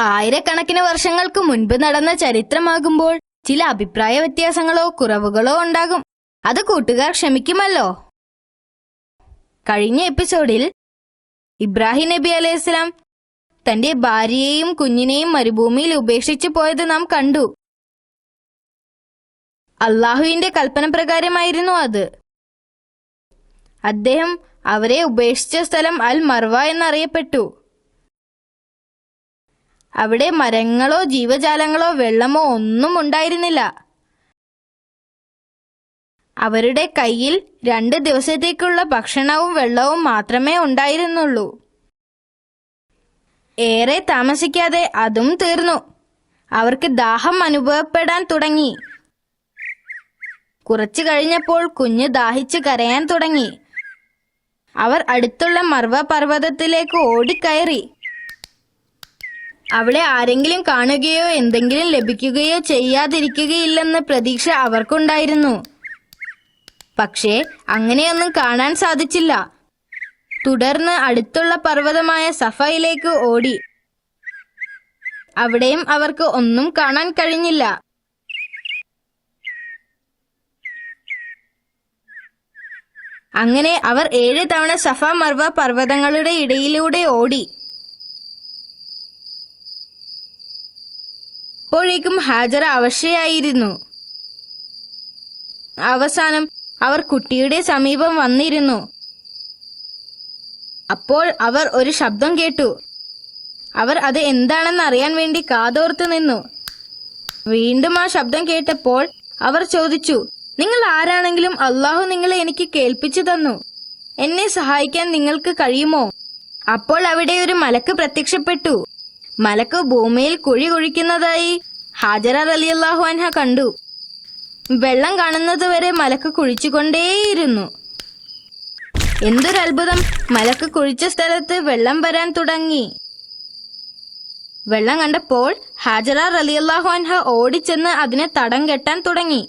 ആയിരക്കണക്കിന് വർഷങ്ങൾക്ക് മുൻപ് നടന്ന ചരിത്രമാകുമ്പോൾ ചില അഭിപ്രായ വ്യത്യാസങ്ങളോ കുറവുകളോ ഉണ്ടാകും. അത് കൂട്ടുകാർ ക്ഷമിക്കുമല്ലോ. കഴിഞ്ഞ എപ്പിസോഡിൽ ഇബ്രാഹിം നബി അലൈഹിസ്സലാം തന്റെ ഭാര്യയെയും കുഞ്ഞിനെയും മരുഭൂമിയിൽ ഉപേക്ഷിച്ചു പോയത് നാം കണ്ടു. അള്ളാഹുവിന്റെ കൽപ്പന പ്രകാരമായിരുന്നു അത്. അദ്ദേഹം അവരെ ഉപേക്ഷിച്ച സ്ഥലം അൽ മർവ എന്നറിയപ്പെട്ടു. അവിടെ മരങ്ങളോ ജീവജാലങ്ങളോ വെള്ളമോ ഒന്നും ഉണ്ടായിരുന്നില്ല. അവരുടെ കയ്യിൽ 2 ദിവസത്തേക്കുള്ള ഭക്ഷണവും വെള്ളവും മാത്രമേ ഉണ്ടായിരുന്നുള്ളൂ. ഏറെ താമസിക്കാതെ അതും തീർന്നു. അവർക്ക് ദാഹം അനുഭവപ്പെടാൻ തുടങ്ങി. കുറച്ചു കഴിഞ്ഞപ്പോൾ കുഞ്ഞ് ദാഹിച്ച് കരയാൻ തുടങ്ങി. അവർ അടുത്തുള്ള മർവ പർവ്വതത്തിലേക്ക് ഓടിക്കയറി. അവിടെ ആരെങ്കിലും കാണുകയോ എന്തെങ്കിലും ലഭിക്കുകയോ ചെയ്യാതിരിക്കുകയില്ലെന്ന് പ്രതീക്ഷ അവർക്കുണ്ടായിരുന്നു. പക്ഷേ അങ്ങനെയൊന്നും കാണാൻ സാധിച്ചില്ല. തുടർന്ന് അടുത്തുള്ള പർവ്വതമായ സഫയിലേക്ക് ഓടി. അവിടെയും അവർക്ക് ഒന്നും കാണാൻ കഴിഞ്ഞില്ല. അങ്ങനെ അവർ 7 തവണ സഫ മർവ പർവ്വതങ്ങളുടെ ഇടയിലൂടെ ഓടി. അപ്പോഴേക്കും ഹാജറ അവശയായിരുന്നു. അവസാനം അവർ കുട്ടിയുടെ സമീപം വന്നിരുന്നു. അപ്പോൾ അവർ ഒരു ശബ്ദം കേട്ടു. അവർ അത് എന്താണെന്ന് അറിയാൻ വേണ്ടി കാതോർത്തു നിന്നു. വീണ്ടും ആ ശബ്ദം കേട്ടപ്പോൾ അവർ ചോദിച്ചു, നിങ്ങൾ ആരാണെങ്കിലും അള്ളാഹു നിങ്ങളെ എനിക്ക് കേൾപ്പിച്ചു തന്നു. എന്നെ സഹായിക്കാൻ നിങ്ങൾക്ക് കഴിയുമോ? അപ്പോൾ അവിടെ ഒരു മലക്ക് പ്രത്യക്ഷപ്പെട്ടു. മലക്ക് ഭൂമിയിൽ കുഴി കുഴിക്കുന്നതായി ഹാജറ റളിയല്ലാഹു അൻഹ കണ്ടു. വെള്ളം കാണുന്നതുവരെ മലക്ക് കുഴിച്ചുകൊണ്ടേയിരുന്നു. എന്തൊരത്ഭുതം! മലക്ക് കുഴിച്ച സ്ഥലത്ത് വെള്ളം വരാൻ തുടങ്ങി. വെള്ളം കണ്ടപ്പോൾ ഹാജറ റളിയല്ലാഹു അൻഹ ഓടിച്ചെന്ന് അതിനെ തടം കെട്ടാൻ തുടങ്ങി.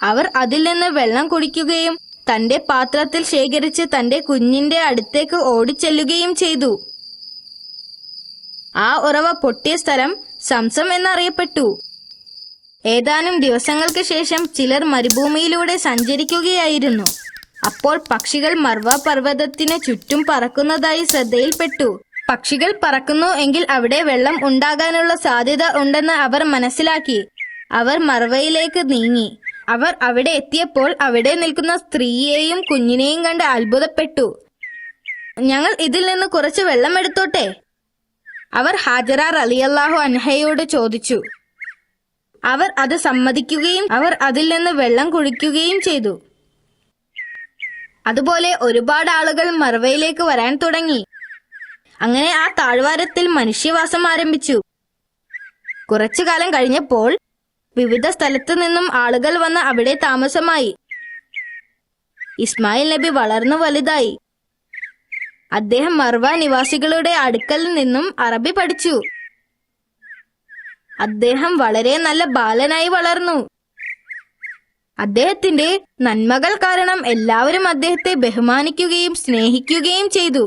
അവർ അതിൽ നിന്ന് വെള്ളം കുടിക്കുകയും തന്റെ പാത്രത്തിൽ ശേഖരിച്ച് തന്റെ കുഞ്ഞിന്റെ അടുത്തേക്ക് ഓടിച്ചെല്ലുകയും ചെയ്തു. ആ ഉറവ പൊട്ടിയ സ്ഥലം സംസം എന്നറിയപ്പെട്ടു. ഏതാനും ദിവസങ്ങൾക്ക് ശേഷം ചിലർ മരുഭൂമിയിലൂടെ സഞ്ചരിക്കുകയായിരുന്നു. അപ്പോൾ പക്ഷികൾ മർവ പർവ്വതത്തിന് ചുറ്റും പറക്കുന്നതായി ശ്രദ്ധയിൽപ്പെട്ടു. പക്ഷികൾ പറക്കുന്നു എങ്കിൽ അവിടെ വെള്ളം ഉണ്ടാകാനുള്ള സാധ്യത ഉണ്ടെന്ന് അവർ മനസ്സിലാക്കി. അവർ മർവയിലേക്ക് നീങ്ങി. അവർ അവിടെ എത്തിയപ്പോൾ അവിടെ നിൽക്കുന്ന സ്ത്രീയെയും കുഞ്ഞിനെയും കണ്ട് അത്ഭുതപ്പെട്ടു. ഞങ്ങൾ ഇതിൽ നിന്ന് കുറച്ച് വെള്ളം എടുത്തോട്ടെ? അവർ ഹാജറ റളിയല്ലാഹു അൻഹയോട് ചോദിച്ചു. അവർ അത് സമ്മതിക്കുകയും അവർ അതിൽ നിന്ന് വെള്ളം കുടിക്കുകയും ചെയ്തു. അതുപോലെ ഒരുപാട് ആളുകൾ മർവയിലേക്ക് വരാൻ തുടങ്ങി. അങ്ങനെ ആ താഴ്വാരത്തിൽ മനുഷ്യവാസം ആരംഭിച്ചു. കുറച്ചു കാലം കഴിഞ്ഞപ്പോൾ വിവിധ സ്ഥലത്തു നിന്നും ആളുകൾ വന്ന് അവിടെ താമസമായി. ഇസ്മായിൽ നബി വളർന്നു വലുതായി. അദ്ദേഹം മർവ നിവാസികളുടെ അടുക്കൽ നിന്നും അറബി പഠിച്ചു. അദ്ദേഹം വളരെ നല്ല ബാലനായി വളർന്നു. അദ്ദേഹത്തിന്റെ നന്മകൾ കാരണം എല്ലാവരും അദ്ദേഹത്തെ ബഹുമാനിക്കുകയും സ്നേഹിക്കുകയും ചെയ്തു.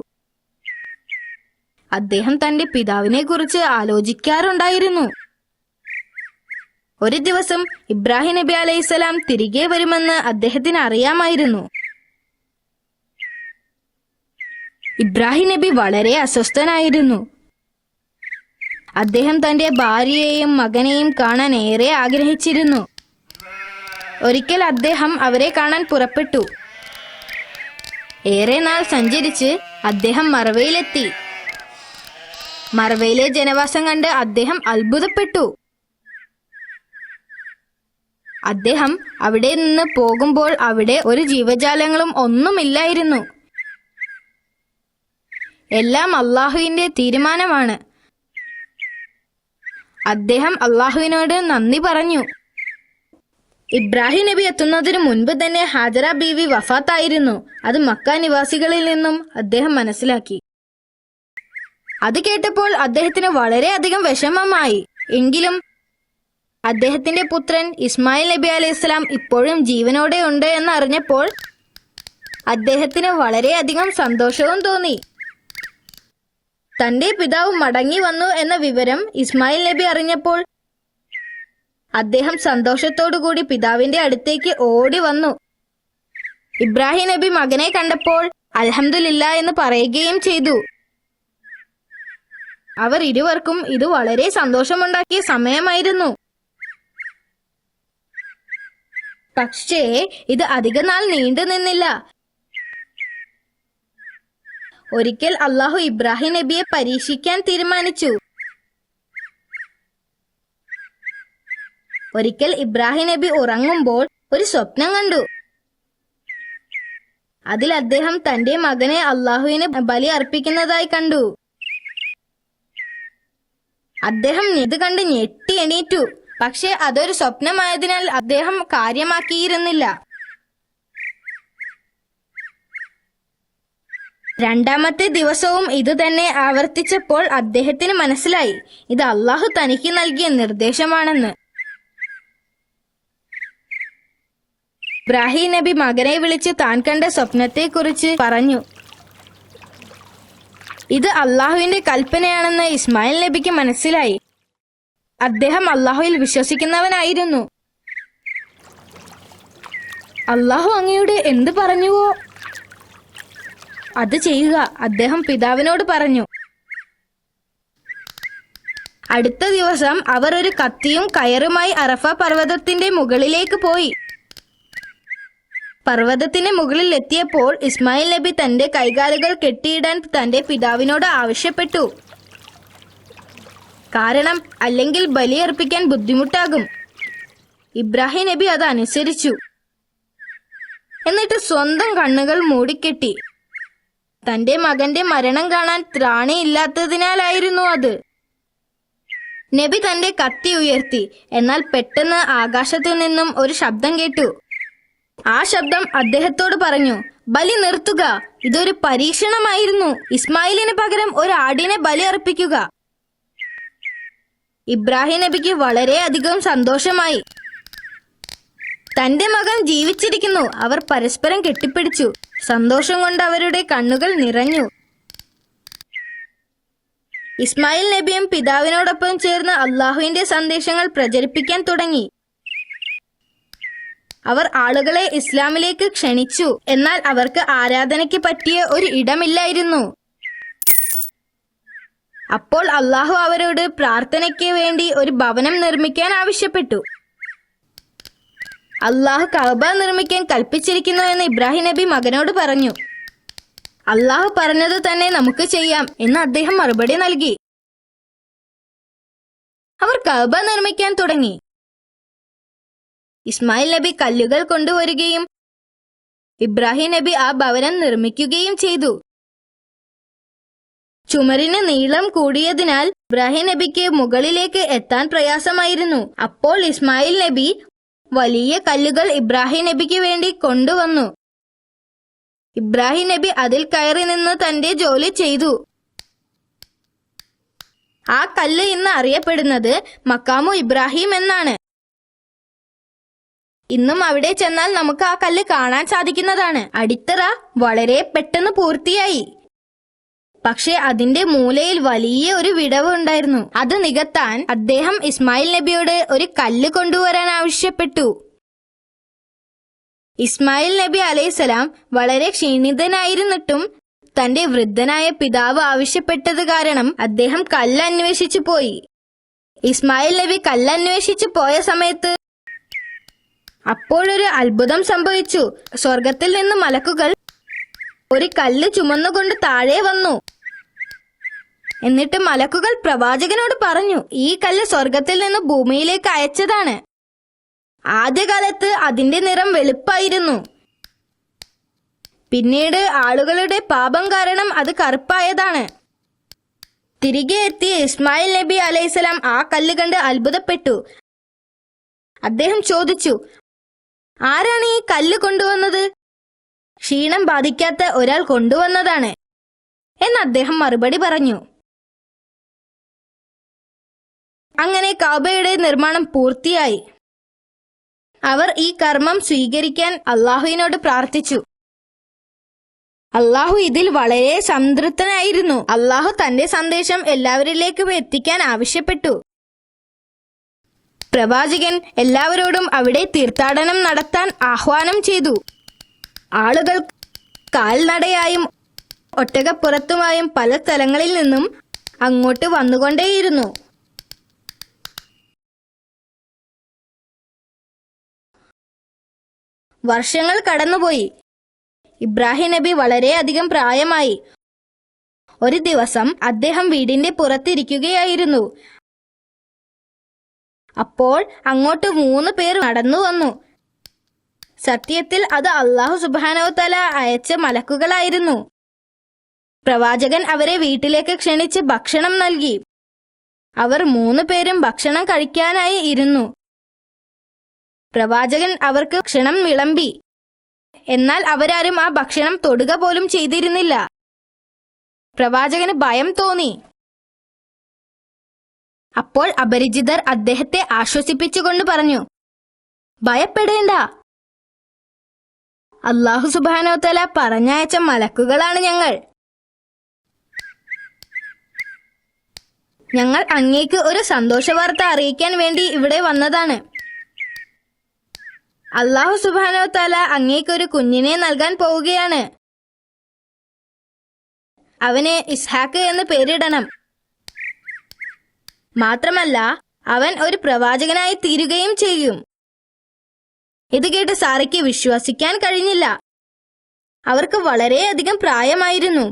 അദ്ദേഹം തന്റെ പിതാവിനെ കുറിച്ച് ആലോചിക്കാറുണ്ടായിരുന്നു. ഒരു ദിവസം ഇബ്രാഹിം നബി അലൈഹിസ്സലാം തിരികെ വരുമെന്ന് അദ്ദേഹത്തിന് അറിയാമായിരുന്നു. ഇബ്രാഹിം നബി വളരെ അസ്വസ്ഥനായിരുന്നു. അദ്ദേഹം തന്റെ ഭാര്യയെയും മകനെയും കാണാൻ ഏറെ ആഗ്രഹിച്ചിരുന്നു. ഒരിക്കൽ അദ്ദേഹം അവരെ കാണാൻ പുറപ്പെട്ടു. ഏറെ നാൾ സഞ്ചരിച്ച് അദ്ദേഹം മർവയിലെത്തി. മർവയിലെ ജനവാസം കണ്ട് അദ്ദേഹം അത്ഭുതപ്പെട്ടു. അദ്ദേഹം അവിടെ നിന്ന് പോകുമ്പോൾ അവിടെ ഒരു ജീവജാലങ്ങളും ഒന്നുമില്ലായിരുന്നു. എല്ലാം അള്ളാഹുവിന്റെ തീരുമാനമാണ്. അദ്ദേഹം അള്ളാഹുവിനോട് നന്ദി പറഞ്ഞു. ഇബ്രാഹിം നബി എത്തുന്നതിന് മുൻപ് തന്നെ ഹാജറ ബീവി വഫാത്തായിരുന്നു. അത് മക്ക നിവാസികളിൽ നിന്നും അദ്ദേഹം മനസ്സിലാക്കി. അത് കേട്ടപ്പോൾ അദ്ദേഹത്തിന് വളരെയധികം വിഷമമായി. എങ്കിലും അദ്ദേഹത്തിന്റെ പുത്രൻ ഇസ്മായിൽ നബി അലൈഹിസ്സലാം ഇപ്പോഴും ജീവനോടെ ഉണ്ട് എന്ന് അറിഞ്ഞപ്പോൾ അദ്ദേഹത്തിന് വളരെയധികം സന്തോഷവും തോന്നി. തന്റെ പിതാവ് മടങ്ങി വന്നു എന്ന വിവരം ഇസ്മായിൽ നബി അറിഞ്ഞപ്പോൾ അദ്ദേഹം സന്തോഷത്തോടുകൂടി പിതാവിന്റെ അടുത്തേക്ക് ഓടി വന്നു. ഇബ്രാഹിം നബി മകനെ കണ്ടപ്പോൾ അൽഹംദുലില്ലാ എന്ന് പറയുകയും ചെയ്തു. അവർ ഇരുവർക്കും ഇത് വളരെ സന്തോഷമുണ്ടാക്കിയ സമയമായിരുന്നു. പക്ഷേ ഇത് അധികനാൾ നീണ്ടു നിന്നില്ല. ഒരിക്കൽ അള്ളാഹു ഇബ്രാഹിം നബിയെ പരീക്ഷിക്കാൻ തീരുമാനിച്ചു. ഒരിക്കൽ ഇബ്രാഹിം നബി ഉറങ്ങുമ്പോൾ ഒരു സ്വപ്നം കണ്ടു. അതിൽ അദ്ദേഹം തന്റെ മകനെ അള്ളാഹുവിന് ബലി അർപ്പിക്കുന്നതായി കണ്ടു. അദ്ദേഹം ഇത് കണ്ട് ഞെട്ടി എണീറ്റു. പക്ഷെ അതൊരു സ്വപ്നമായതിനാൽ അദ്ദേഹം കാര്യമാക്കിയിരുന്നില്ല. രണ്ടാമത്തെ ദിവസവും ഇത് തന്നെ ആവർത്തിച്ചപ്പോൾ അദ്ദേഹത്തിന് മനസ്സിലായി ഇത് അള്ളാഹു തനിക്ക് നൽകിയ നിർദ്ദേശമാണെന്ന്. ഇബ്രാഹിം നബി മകനെ വിളിച്ച് താൻ കണ്ട സ്വപ്നത്തെക്കുറിച്ച് പറഞ്ഞു. ഇത് അള്ളാഹുവിന്റെ കൽപ്പനയാണെന്ന് ഇസ്മായിൽ നബിക്ക് മനസ്സിലായി. അദ്ദേഹം അള്ളാഹുവിൽ വിശ്വസിക്കുന്നവനായിരുന്നു. അള്ളാഹു അങ്ങയോട് എന്ത് പറഞ്ഞുവോ അത് ചെയ്യുക, അദ്ദേഹം പിതാവിനോട് പറഞ്ഞു. അടുത്ത ദിവസം അവർ ഒരു കത്തിയും കയറുമായി അറഫ പർവ്വതത്തിന്റെ മുകളിലേക്ക് പോയി. പർവ്വതത്തിന് മുകളിൽ എത്തിയപ്പോൾ ഇസ്മായിൽ നബി തന്റെ കൈകാലുകൾ കെട്ടിയിടാൻ തന്റെ പിതാവിനോട് ആവശ്യപ്പെട്ടു. കാരണം അല്ലെങ്കിൽ ബലിയർപ്പിക്കാൻ ബുദ്ധിമുട്ടാകും. ഇബ്രാഹിം നബി അത് അനുസരിച്ചു. എന്നിട്ട് സ്വന്തം കണ്ണുകൾ മൂടിക്കെട്ടി. തന്റെ മകന്റെ മരണം കാണാൻ ത്രാണിയില്ലാത്തതിനാലായിരുന്നു അത്. നബി തന്റെ കത്തി ഉയർത്തി. എന്നാൽ പെട്ടെന്ന് ആകാശത്തു നിന്നും ഒരു ശബ്ദം കേട്ടു. ആ ശബ്ദം അദ്ദേഹത്തോട് പറഞ്ഞു, ബലി നിർത്തുക, ഇതൊരു പരീക്ഷണമായിരുന്നു. ഇസ്മായിലിന് പകരം ഒരു ആടിനെ ബലി അർപ്പിക്കുക. ഇബ്രാഹിം നബിക്ക് വളരെയധികം സന്തോഷമായി. തന്റെ മകൻ ജീവിച്ചിരിക്കുന്നു. അവർ പരസ്പരം കെട്ടിപ്പിടിച്ചു. സന്തോഷം കൊണ്ട് അവരുടെ കണ്ണുകൾ നിറഞ്ഞു. ഇസ്മായിൽ നബിയും പിതാവിനോടൊപ്പം ചേർന്ന് അള്ളാഹുവിന്റെ സന്ദേശങ്ങൾ പ്രചരിപ്പിക്കാൻ തുടങ്ങി. അവർ ആളുകളെ ഇസ്ലാമിലേക്ക് ക്ഷണിച്ചു. എന്നാൽ അവർക്ക് ആരാധനയ്ക്ക് പറ്റിയ ഒരു ഇടമില്ലായിരുന്നു. അപ്പോൾ അള്ളാഹു അവരോട് പ്രാർത്ഥനയ്ക്ക് വേണ്ടി ഒരു ഭവനം നിർമ്മിക്കാൻ ആവശ്യപ്പെട്ടു. അള്ളാഹു കഅബ നിർമ്മിക്കാൻ കൽപ്പിച്ചിരിക്കുന്നു എന്ന് ഇബ്രാഹിം നബി മകനോട് പറഞ്ഞു. അള്ളാഹു പറഞ്ഞത് തന്നെ നമുക്ക് ചെയ്യാം എന്ന് അദ്ദേഹം മറുപടി നൽകി. അവർ കഅബ നിർമ്മിക്കാൻ തുടങ്ങി. ഇസ്മായിൽ നബി കല്ലുകൾ കൊണ്ടുവരികയും ഇബ്രാഹിം നബി ആ ഭവനം നിർമ്മിക്കുകയും ചെയ്തു. ചുമരിന് നീളം കൂടിയതിനാൽ ഇബ്രാഹിം നബിക്ക് മുകളിലേക്ക് എത്താൻ പ്രയാസമായിരുന്നു. അപ്പോൾ ഇസ്മായിൽ നബി വലിയ കല്ലുകൾ ഇബ്രാഹിം നബിക്ക് വേണ്ടി കൊണ്ടുവന്നു. ഇബ്രാഹിം നബി അതിൽ കയറി നിന്ന് തന്റെ ജോലി ചെയ്തു. ആ കല്ല് ഇന്ന് അറിയപ്പെടുന്നത് മക്കാമു ഇബ്രാഹിം എന്നാണ്. ഇന്നും അവിടെ ചെന്നാൽ നമുക്ക് ആ കല്ല് കാണാൻ സാധിക്കുന്നതാണ്. അടിത്തറ വളരെ പെട്ടെന്ന് പൂർത്തിയായി. പക്ഷെ അതിന്റെ മൂലയിൽ വലിയ ഒരു വിടവ് ഉണ്ടായിരുന്നു. അത് നികത്താൻ അദ്ദേഹം ഇസ്മായിൽ നബിയോട് ഒരു കല്ല് കൊണ്ടുവരാൻ ആവശ്യപ്പെട്ടു. ഇസ്മായിൽ നബി അലൈഹിസ്സലാം വളരെ ക്ഷീണിതനായിരുന്നിട്ടും തന്റെ വൃദ്ധനായ പിതാവ് ആവശ്യപ്പെട്ടത് കാരണം അദ്ദേഹം കല്ല് അന്വേഷിച്ചു പോയി. ഇസ്മായിൽ നബി കല്ല് അന്വേഷിച്ചു പോയ സമയത്ത് അപ്പോഴൊരു അത്ഭുതം സംഭവിച്ചു. സ്വർഗത്തിൽ നിന്ന് മലക്കുകൾ ഒരു കല്ല് ചുമന്നുകൊണ്ട് താഴെ വന്നു. എന്നിട്ട് മലക്കുകൾ പ്രവാചകനോട് പറഞ്ഞു, ഈ കല്ല് സ്വർഗത്തിൽ നിന്ന് ഭൂമിയിലേക്ക് അയച്ചതാണ്. ആദ്യകാലത്ത് അതിന്റെ നിറം വെളുപ്പായിരുന്നു. പിന്നീട് ആളുകളുടെ പാപം കാരണം അത് കറുപ്പായതാണ്. തിരികെ എത്തിയ ഇസ്മായിൽ നബി അലൈഹിസ്സലാം ആ കല്ല് കണ്ട് അത്ഭുതപ്പെട്ടു. അദ്ദേഹം ചോദിച്ചു, ആരാണ് ഈ കല്ല് കൊണ്ടുവന്നത്? ക്ഷീണം ബാധിക്കാത്ത ഒരാൾ കൊണ്ടുവന്നതാണ് എന്ന് അദ്ദേഹം മറുപടി പറഞ്ഞു. അങ്ങനെ കഅബയുടെ നിർമ്മാണം പൂർത്തിയായി. അവർ ഈ കർമ്മം സ്വീകരിക്കാൻ അള്ളാഹുവിനോട് പ്രാർത്ഥിച്ചു. അള്ളാഹു ഇതിൽ വളരെ സംതൃപ്തനായിരുന്നു. അള്ളാഹു തന്റെ സന്ദേശം എല്ലാവരിലേക്കും എത്തിക്കാൻ ആവശ്യപ്പെട്ടു. പ്രവാചകൻ എല്ലാവരോടും അവിടെ തീർത്ഥാടനം നടത്താൻ ആഹ്വാനം ചെയ്തു. ആളുകൾ കാൽനടയായും ഒട്ടകപ്പുറത്തുമായും പല സ്ഥലങ്ങളിൽ നിന്നും അങ്ങോട്ട് വന്നുകൊണ്ടേയിരുന്നു. വർഷങ്ങൾ കടന്നുപോയി. ഇബ്രാഹിം നബി വളരെയധികം പ്രായമായി. ഒരു ദിവസം അദ്ദേഹം വീടിന്റെ പുറത്തിരിക്കുകയായിരുന്നു. അപ്പോൾ അങ്ങോട്ട് 3 പേർ നടന്നു വന്നു. സത്യത്തിൽ അത് അല്ലാഹു സുബ്ഹാനഹു തആല അയച്ച മലക്കുകളായിരുന്നു. പ്രവാചകൻ അവരെ വീട്ടിലേക്ക് ക്ഷണിച്ച് ഭക്ഷണം നൽകി. അവർ 3 പേരും ഭക്ഷണം കഴിക്കാനായി ഇരുന്നു. പ്രവാചകൻ അവർക്ക് ഭക്ഷണം വിളമ്പി. എന്നാൽ അവരാരും ആ ഭക്ഷണം തൊടുക പോലും ചെയ്തിരുന്നില്ല. പ്രവാചകന് ഭയം തോന്നി. അപ്പോൾ അപരിചിതർ അദ്ദേഹത്തെ ആശ്വസിപ്പിച്ചുകൊണ്ട് പറഞ്ഞു, ഭയപ്പെടേണ്ട, അല്ലാഹു സുബ്ഹാനഹു തആല പറഞ്ഞയച്ച മലക്കുകളാണ് ഞങ്ങൾ അങ്ങേക്ക് ഒരു സന്തോഷവാർത്ത അറിയിക്കാൻ വേണ്ടി ഇവിടെ വന്നതാണ്. അല്ലാഹു സുബ്ഹാനഹു തആല അങ്ങേക്ക് ഒരു കുഞ്ഞിനെ നൽകാൻ പോവുകയാണ്. അവന് ഇസ്ഹാക്ക് എന്ന് പേരിടണം. മാത്രമല്ല അവൻ ഒരു പ്രവാചകനായി തീരുകയും ചെയ്യും. ഇത് കേട്ട് സാറയ്ക്ക് വിശ്വസിക്കാൻ കഴിഞ്ഞില്ല. അവർക്ക് വളരെയധികം പ്രായമായിരുന്നു.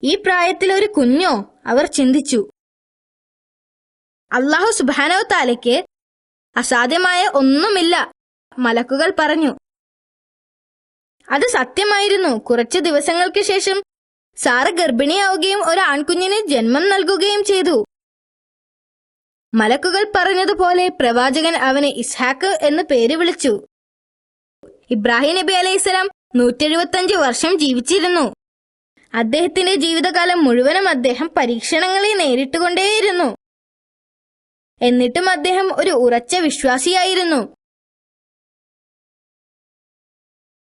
ഈ പ്രായത്തിൽ ഒരു കുഞ്ഞോ? അവർ ചിന്തിച്ചു. അല്ലാഹു സുബ്ഹാനഹു തആലയ്ക്ക് അസാധ്യമായ ഒന്നുമില്ല, മലക്കുകൾ പറഞ്ഞു. അത് സത്യമായിരുന്നു. കുറച്ചു ദിവസങ്ങൾക്ക് ശേഷം സാറ ഗർഭിണിയാവുകയും ഒരു ആൺകുഞ്ഞിന് ജന്മം നൽകുകയും ചെയ്തു. മലക്കുകൾ പറഞ്ഞതുപോലെ പ്രവാചകൻ അവന് ഇസ്ഹാക്ക് എന്ന് പേര് വിളിച്ചു. ഇബ്രാഹിം നബി അലൈഹിസ്സലാം 175 വർഷം ജീവിച്ചിരുന്നു. അദ്ദേഹത്തിന്റെ ജീവിതകാലം മുഴുവനും അദ്ദേഹം പരീക്ഷണങ്ങളെ നേരിട്ടുകൊണ്ടേയിരുന്നു. എന്നിട്ടും അദ്ദേഹം ഒരു ഉറച്ച വിശ്വാസിയായിരുന്നു.